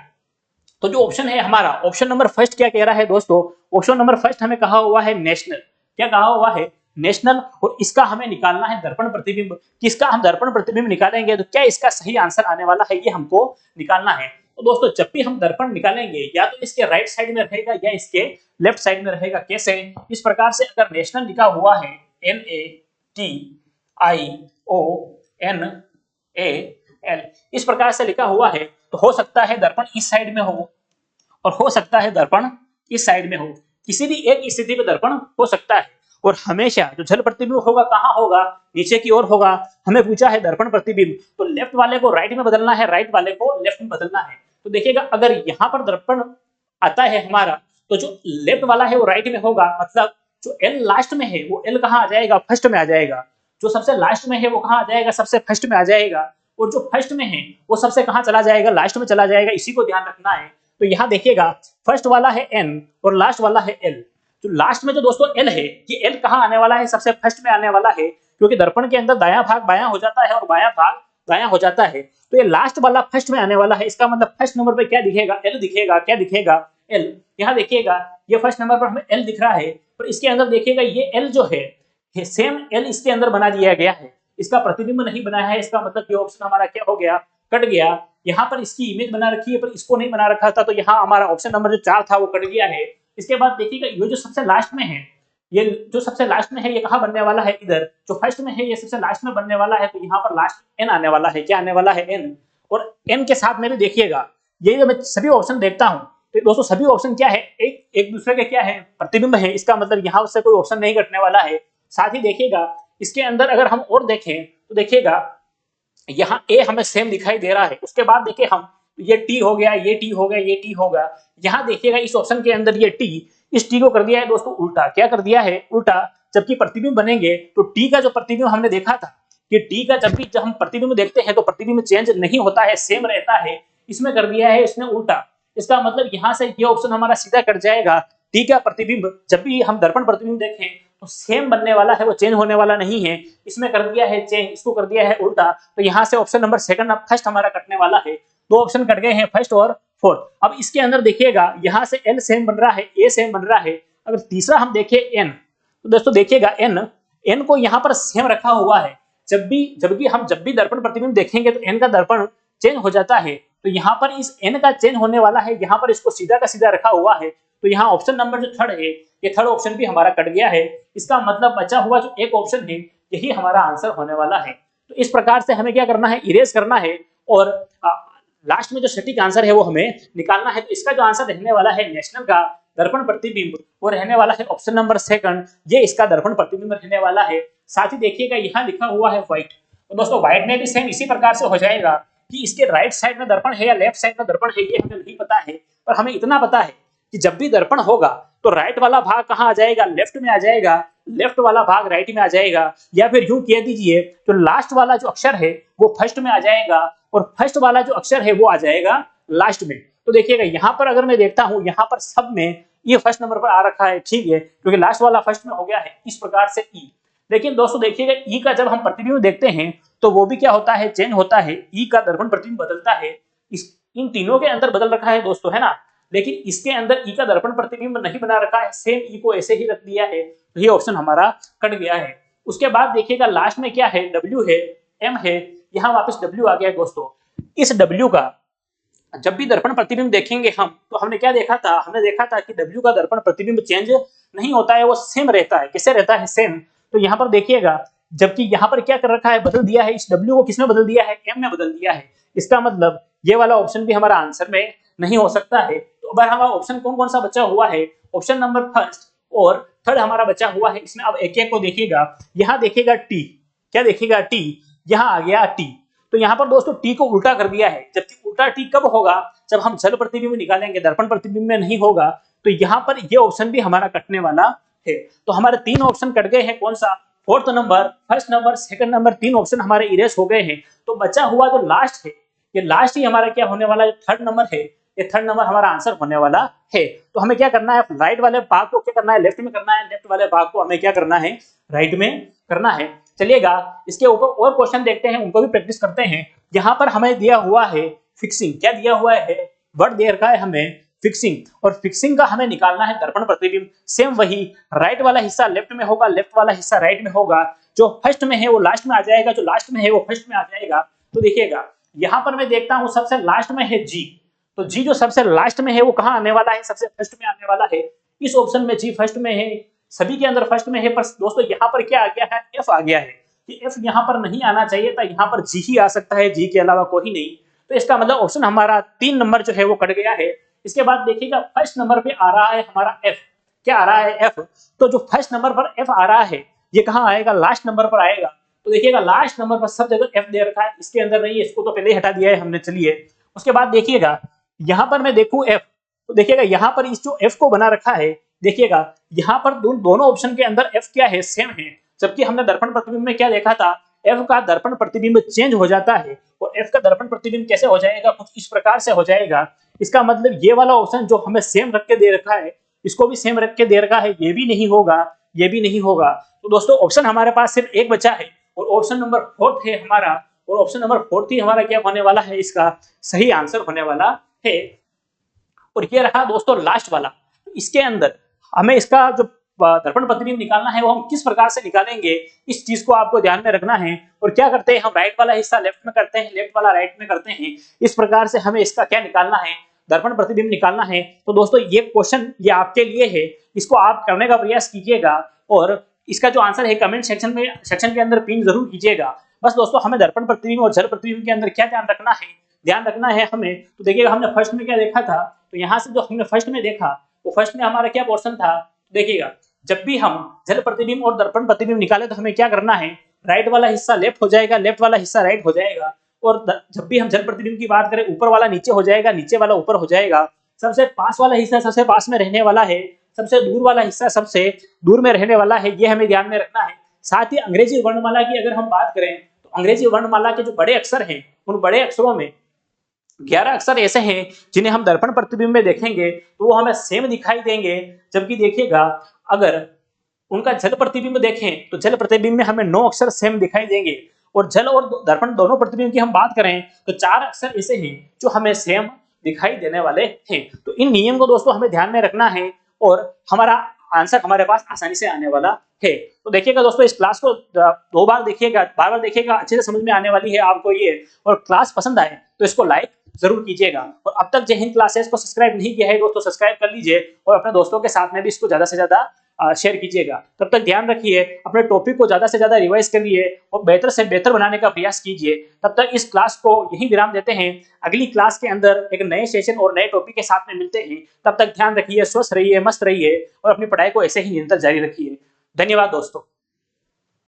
तो जो ऑप्शन है हमारा, ऑप्शन नंबर फर्स्ट क्या कह रहा है दोस्तों, ऑप्शन नंबर फर्स्ट हमें कहा हुआ है नेशनल, क्या कहा हुआ है, नेशनल, और इसका हमें निकालना है दर्पण प्रतिबिंब। किसका हम दर्पण प्रतिबिंब निकालेंगे, तो क्या इसका सही आंसर आने वाला है, ये हमको निकालना है। तो दोस्तों जब भी हम दर्पण निकालेंगे, या तो इसके राइट साइड में रहेगा या इसके लेफ्ट साइड में रहेगा। कैसे, इस प्रकार से अगर नेशनल लिखा हुआ है NATIONAL, इस प्रकार से लिखा हुआ है, तो हो सकता है दर्पण इस साइड में हो और हो सकता है दर्पण इस साइड में हो, किसी भी एक स्थिति में दर्पण हो सकता है। और हमेशा जो जल प्रतिबिंब होगा कहाँ होगा, नीचे की ओर होगा। हमें पूछा है दर्पण प्रतिबिंब, तो लेफ्ट वाले को राइट में बदलना है, राइट वाले को लेफ्ट में बदलना है। तो देखिएगा अगर यहाँ पर दर्पण आता है हमारा, तो जो लेफ्ट वाला है वो राइट में होगा, मतलब जो एल लास्ट में है वो एल कहाँ आ जाएगा, फर्स्ट में आ जाएगा। जो सबसे लास्ट में है वो कहाँ आ जाएगा, सबसे फर्स्ट में आ जाएगा। और जो फर्स्ट में है वो सबसे कहाँ चला जाएगा, लास्ट में चला जाएगा। इसी को ध्यान रखना है। तो यहाँ देखिएगा फर्स्ट वाला है एन और लास्ट वाला है एल। जो लास्ट में जो दोस्तों एल है, ये एल कहाँ आने वाला है, सबसे फर्स्ट में आने वाला है, क्योंकि दर्पण के अंदर दायां भाग बायां हो जाता है और बायां भाग दायां हो जाता है। तो ये लास्ट वाला फर्स्ट में आने वाला है। इसका मतलब फर्स्ट नंबर पे क्या दिखेगा, एल दिखेगा। क्या दिखेगा, एल। यहाँ देखिएगा ये फर्स्ट नंबर पर हमें एल दिख रहा है, पर इसके अंदर देखिएगा ये एल जो है सेम एल इसके अंदर बना दिया गया है, इसका प्रतिबिंब नहीं बनाया है। इसका मतलब ये ऑप्शन हमारा क्या हो गया, कट गया। यहाँ पर इसकी इमेज बना रखी है पर इसको नहीं बना रखा था, तो यहाँ हमारा ऑप्शन नंबर जो 4 था वो कट गया है। इसके बाद देखिएगा ये जो सबसे लास्ट में है, ये जो सबसे लास्ट में है ये कहाँ बनने वाला है, इधर। जो फर्स्ट में है ये सबसे लास्ट में बनने वाला है, तो यहाँ पर लास्ट एन आने वाला है। क्या आने वाला है, एन। और एन के साथ में भी देखिएगा ये जो मैं सभी ऑप्शन देखता हूँ, तो दोस्तों सभी ऑप्शन क्या है, एक दूसरे के क्या है, प्रतिबिंब है। इसका मतलब यहाँ से कोई ऑप्शन नहीं कटने वाला है। साथ ही देखिएगा इसके अंदर अगर हम और देखें तो देखिएगा यहाँ ए हमें सेम दिखाई दे रहा है। उसके बाद देखिए हम ये टी हो गया, ये टी हो गया, ये टी होगा। यहाँ देखिएगा इस ऑप्शन के अंदर ये टी, इस टी को कर दिया है दोस्तों उल्टा। क्या कर दिया है, उल्टा। जबकि प्रतिबिंब बनेंगे तो टी का जो प्रतिबिंब हमने देखा था कि टी का जब भी हम प्रतिबिंब देखते हैं तो प्रतिबिंब चेंज नहीं होता है, सेम रहता है। इसमें कर दिया है इसने उल्टा। इसका मतलब यहाँ से ये ऑप्शन हमारा सीधा कट जाएगा। टी का प्रतिबिंब जब भी हम दर्पण प्रतिबिंब देखें तो सेम बनने वाला है, वो चेंज होने वाला नहीं है। इसमें कर दिया है चेंज, इसको कर दिया है उल्टा, तो यहाँ से ऑप्शन नंबर सेकंड फर्स्ट हमारा कटने वाला है। दो ऑप्शन कट गए हैं, फर्स्ट और फोर्थ। अब इसके अंदर देखिएगा यहाँ से एल सेम बन रहा है, ए सेम बन रहा है। अगर तीसरा हम देखें एन, तो दोस्तों देखिएगा एन को यहाँ पर सेम रखा हुआ है। जब भी दर्पण प्रतिबिंब देखेंगे तो एन का दर्पण चेंज हो जाता है, तो यहाँ पर इस एन का चेंज होने वाला है, यहाँ पर इसको सीधा का सीधा रखा हुआ है। तो यहाँ ऑप्शन नंबर जो थर्ड है, ये थर्ड ऑप्शन भी हमारा कट गया है। इसका मतलब बचा हुआ जो एक ऑप्शन है, यही हमारा आंसर होने वाला है। तो इस प्रकार से हमें क्या करना है, इरेज करना है और लास्ट में जो सटीक आंसर है वो हमें निकालना है। तो इसका जो आंसर रहने वाला है नेशनल का दर्पण प्रतिबिंब, वो रहने वाला है ऑप्शन नंबर सेकंड, ये इसका दर्पण प्रतिबिंब रहने वाला है। साथ ही देखिएगा यहाँ लिखा हुआ है व्हाइट, तो दोस्तों व्हाइट में भी सेम इसी प्रकार से हो जाएगा कि इसके राइट साइड में दर्पण है या लेफ्ट साइड में दर्पण है, ये हमें नहीं पता है। पर हमें इतना पता है कि जब भी दर्पण होगा तो राइट वाला भाग कहाँ आ जाएगा, लेफ्ट में आ जाएगा, लेफ्ट वाला भाग राइट में आ जाएगा, या फिर यूं कह दीजिए तो लास्ट वाला जो अक्षर है वो फर्स्ट में आ जाएगा और फर्स्ट वाला जो अक्षर है वो आ जाएगा लास्ट में। तो देखिएगा यहाँ पर अगर मैं देखता हूँ, यहाँ पर सब में ये फर्स्ट नंबर पर आ रखा है, ठीक है, क्योंकि लास्ट वाला फर्स्ट में हो गया है। इस प्रकार से ई। लेकिन दोस्तों देखिएगा ई का जब हम प्रतिबिंब देखते हैं तो वो भी क्या होता है, चेंज होता है। ई का दर्पण प्रतिबिंब बदलता है। इन तीनों के अंदर बदल रखा है दोस्तों, है ना, लेकिन इसके अंदर ई का दर्पण प्रतिबिंब नहीं बना रखा है, सेम ई को ऐसे ही रख दिया है। तो ये ऑप्शन हमारा कट गया है। उसके बाद देखिएगा लास्ट में क्या है, डब्ल्यू है, एम है, यहाँ वापस डब्ल्यू आ गया है दोस्तों। इस डब्ल्यू का जब भी दर्पण प्रतिबिंब देखेंगे हम, तो हमने क्या देखा था, हमने देखा था कि डब्ल्यू का दर्पण प्रतिबिंब चेंज नहीं होता है, वो सेम रहता है। किससे रहता है, सेम। तो यहाँ पर देखिएगा, जबकि यहाँ पर क्या कर रखा है, बदल दिया है, इस डब्ल्यू को किसमें बदल दिया है, एम में बदल दिया है। इसका मतलब ये वाला ऑप्शन भी हमारा आंसर में नहीं हो सकता है। तो अब हमारा ऑप्शन कौन कौन सा बचा हुआ है, ऑप्शन नंबर फर्स्ट और थर्ड हमारा बचा हुआ है। इसमें अब एक एक को देखिएगा, यहाँ देखिएगा टी, क्या देखिएगा टी, यहाँ आ गया टी। तो यहाँ पर दोस्तों टी को उल्टा कर दिया है, जबकि उल्टा टी कब होगा, जब हम जल प्रतिबिंब निकालेंगे, दर्पण प्रतिबिंब में नहीं होगा। तो यहाँ पर ये ऑप्शन भी हमारा कटने वाला है। तो हमारे तीन ऑप्शन कट गए हैं, कौन सा, fourth number, first number, second number, तीन ऑप्शन हमारे इरेज हो गए हैं। तो बचा हुआ जो लास्ट है, ये लास्ट ही हमारा क्या होने वाला है, थर्ड नंबर है, ये थर्ड नंबर हमारा आंसर होने वाला है। तो हमें क्या करना है, राइट वाले भाग को क्या करना है, लेफ्ट में करना है, लेफ्ट वाले भाग को हमें क्या करना है, राइट में करना है। चलिएगा इसके ऊपर और क्वेश्चन देखते हैं, उनको भी प्रैक्टिस करते हैं। यहाँ पर हमें दिया हुआ है फिक्सिंग, क्या दिया हुआ है, वर्ड दे रखा है हमें फिक्सिंग, और फिक्सिंग का हमें निकालना है दर्पण प्रतिबिंब। सेम वही, राइट वाला हिस्सा लेफ्ट में होगा, लेफ्ट वाला हिस्सा राइट में होगा, जो फर्स्ट में है वो लास्ट में आ जाएगा, जो लास्ट में है वो फर्स्ट में आ जाएगा। तो देखिएगा यहाँ पर मैं देखता हूँ सबसे लास्ट में है जी, तो जी जो सबसे लास्ट में है वो कहाँ आने वाला है, सबसे फर्स्ट में आने वाला है। इस ऑप्शन में जी फर्स्ट में है, सभी के अंदर फर्स्ट में है, पर दोस्तों यहाँ पर क्या आ गया है, एफ आ गया है। कि एफ यहाँ पर नहीं आना चाहिए था, यहाँ पर जी ही आ सकता है, जी के अलावा कोई नहीं। तो इसका मतलब ऑप्शन हमारा 3 नंबर जो है वो कट गया है। इसके बाद देखिएगा फर्स्ट नंबर पे आ रहा है हमारा एफ, क्या आ रहा है, एफ। तो जो फर्स्ट नंबर पर एफ आ रहा है ये कहाँ आएगा, लास्ट नंबर पर आएगा। तो देखिएगा लास्ट नंबर पर सब जगह एफ दे रखा है, इसके अंदर नहीं है, इसको तो पहले ही हटा दिया है हमने। चलिए उसके बाद देखिएगा यहाँ पर मैं देखूं एफ, तो देखिएगा यहाँ पर इस जो एफ को बना रखा है, देखिएगा यहाँ पर दोनों ऑप्शन के अंदर एफ क्या है, सेम है। जबकि हमने दर्पण प्रतिबिंब में क्या देखा था, एफ का दर्पण प्रतिबिंब चेंज हो जाता है, और एफ का दर्पण प्रतिबिंब कैसे हो जाएगा, कुछ इस प्रकार से हो जाएगा। इसका मतलब ये वाला ऑप्शन जो हमें सेम रख के दे रखा है, इसको भी सेम रख के दे रखा है, ये भी नहीं होगा, ये भी नहीं होगा। तो दोस्तों ऑप्शन हमारे पास सिर्फ एक बचा है, और ऑप्शन नंबर फोर्थ है हमारा, और ऑप्शन नंबर फोर्थ ही हमारा क्या होने वाला है, इसका सही आंसर होने वाला है। और ये रहा दोस्तों लास्ट वाला। इसके अंदर हमें इसका जो दर्पण प्रतिबिंब निकालना है वो हम किस प्रकार से निकालेंगे, इस चीज को आपको ध्यान में रखना है। और क्या करते हैं हम, राइट वाला हिस्सा लेफ्ट में करते हैं, लेफ्ट वाला राइट में करते हैं। इस प्रकार से हमें इसका क्या निकालना है, दर्पण प्रतिबिंब निकालना है। तो दोस्तों ये क्वेश्चन ये आपके लिए है, इसको आप करने का प्रयास कीजिएगा, और इसका जो आंसर है कमेंट सेक्शन के अंदर पिन जरूर कीजिएगा। बस दोस्तों हमें दर्पण प्रतिबिंब और जल प्रतिबिंब के अंदर क्या ध्यान रखना है हमें। तो देखिएगा हमने फर्स्ट में क्या देखा था, तो यहाँ से जो हमने फर्स्ट में देखा, वो फर्स्ट में हमारा क्या पोर्शन था, देखिएगा जब भी हम जल प्रतिबिंब और दर्पण प्रतिबिंब निकाले तो हमें क्या करना है, राइट वाला हिस्सा लेफ्ट हो जाएगा, लेफ्ट वाला हिस्सा राइट हो जाएगा। और जब भी हम जल प्रतिबिंब की बात करें, ऊपर वाला नीचे हो जाएगा, नीचे वाला ऊपर हो जाएगा। सबसे पास वाला हिस्सा सबसे पास में रहने वाला है, सबसे दूर वाला हिस्सा सबसे दूर में रहने वाला है, ये हमें ध्यान में रखना है। साथ ही अंग्रेजी वर्णमाला की अगर हम बात करें, तो अंग्रेजी वर्णमाला के जो बड़े अक्षर हैं, उन बड़े अक्षरों में 11 अक्षर ऐसे हैं जिन्हें हम दर्पण प्रतिबिंब में देखेंगे तो वो हमें सेम दिखाई देंगे, जबकि देखिएगा अगर उनका जल प्रतिबिंब देखें तो जल प्रतिबिंब में हमें 9 अक्षर सेम दिखाई देंगे, और जल और दर्पण दोनों प्रतिबिंब की हम बात करें तो 4 अक्षर ऐसे हैं जो हमें सेम दिखाई देने वाले हैं। तो इन नियम को दोस्तों हमें ध्यान में रखना है और हमारा आंसर हमारे पास आसानी से आने वाला है। तो देखिएगा दोस्तों, इस क्लास को 2 बार देखिएगा, बार-बार देखिएगा, अच्छे से समझ में आने वाली है आपको ये। और क्लास पसंद आए तो इसको लाइक जरूर कीजिएगा, और अब तक जय हिंद क्लासेस को सब्सक्राइब नहीं किया है दोस्तों, सब्सक्राइब कर लीजिए और अपने दोस्तों के साथ में भी इसको ज्यादा से ज्यादा शेयर कीजिएगा। तब तक ध्यान रखिए, अपने टॉपिक को ज्यादा से ज्यादा रिवाइज करिए और बेहतर से बेहतर बनाने का प्रयास कीजिए। तब तक इस क्लास को यही विराम देते हैं, अगली क्लास के अंदर एक नए सेशन और नए टॉपिक के साथ में मिलते हैं। तब तक ध्यान रखिए, स्वस्थ रहिए, मस्त रहिए और अपनी पढ़ाई को ऐसे ही निरंतर जारी रखिए। धन्यवाद दोस्तों।